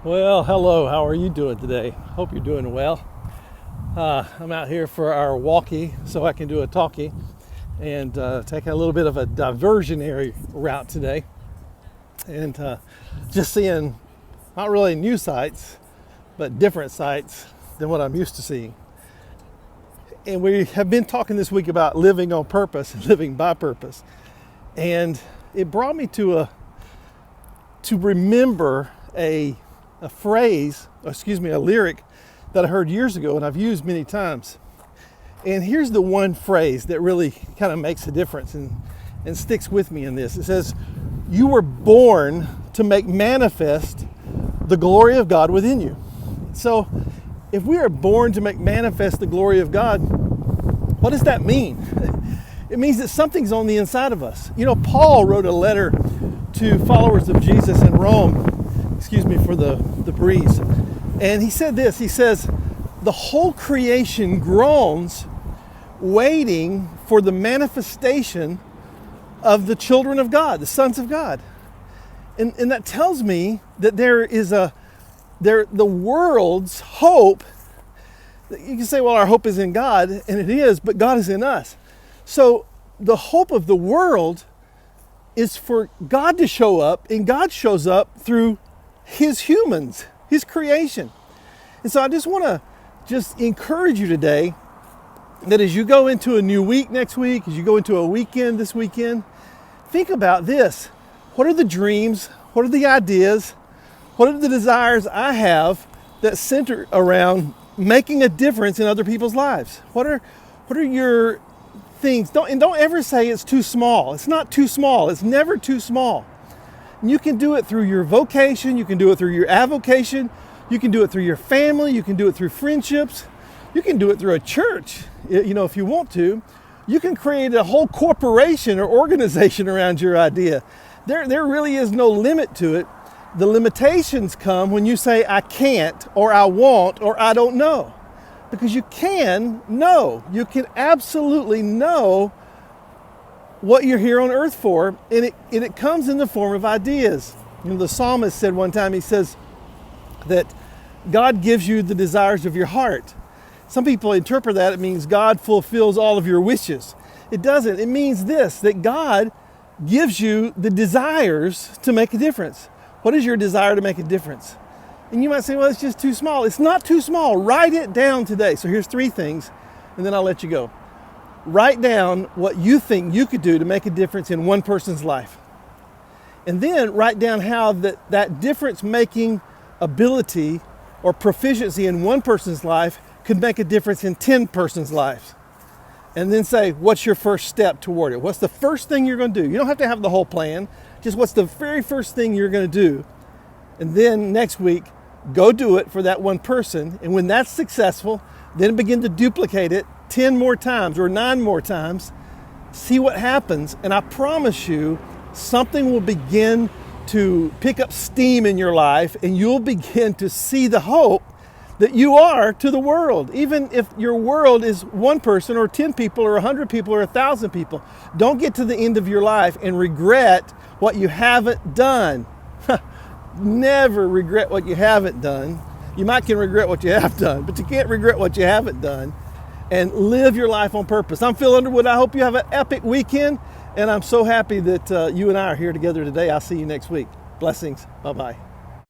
Well, hello. How are you doing today? Hope you're doing well. I'm out here for our walkie so I can do a talkie and take a little bit of a diversionary route today. And just seeing not really new sights, but different sights than what I'm used to seeing. And we have been talking this week about living on purpose and living by purpose. And it brought me to remember a lyric that I heard years ago and I've used many times. And here's the one phrase that really kind of makes a difference and sticks with me in this. It says, "You were born to make manifest the glory of God within you." So if we are born to make manifest the glory of God, what does that mean? It means that something's on the inside of us. You know, Paul wrote a letter to followers of Jesus in Rome. Excuse me for the breeze. And he said this, he says, "The whole creation groans, waiting for the manifestation of the children of God, the sons of God." And that tells me that the world's hope, you can say, well, our hope is in God, and it is, but God is in us. So the hope of the world is for God to show up, and God shows up through His humans, His creation. And so I just want to encourage you today that as you go into a new week next week, as you go into a weekend this weekend, think about this. What are the dreams? What are the ideas? What are the desires I have that center around making a difference in other people's lives? What are your things? Don't ever say it's too small. It's not too small. It's never too small. You can do it through your vocation. You can do it through your avocation. You can do it through your family. You can do it through friendships. You can do it through a church, if you want to. You can create a whole corporation or organization around your idea. There really is no limit to it. The limitations come when you say, "I can't," or "I won't," or "I don't know." Because you can know. You can absolutely know what you're here on earth for, and it comes in the form of ideas. The psalmist said one time, he says that God gives you the desires of your heart. Some people interpret that it means God fulfills all of your wishes. It doesn't. It means this, that God gives you the desires to make a difference. What is your desire to make a difference? And you might say, well, it's just too small. It's not too small. Write it down today. So here's 3 things, and then I'll let you go. Write down what you think you could do to make a difference in one person's life. And then write down how that difference-making ability or proficiency in one person's life could make a difference in 10 persons' lives. And then say, what's your first step toward it? What's the first thing you're going to do? You don't have to have the whole plan. Just what's the very first thing you're going to do? And then next week, go do it for that one person. And when that's successful, then begin to duplicate it 10 more times or 9 more times. See what happens. And I promise you, something will begin to pick up steam in your life, and you'll begin to see the hope that you are to the world. Even if your world is 1 person or 10 people or 100 people or 1,000 people, don't get to the end of your life and regret what you haven't done. Never regret what you haven't done. You can regret what you have done, but you can't regret what you haven't done. And live your life on purpose. I'm Phil Underwood. I hope you have an epic weekend, and I'm so happy that you and I are here together today. I'll see you next week. Blessings. Bye-bye.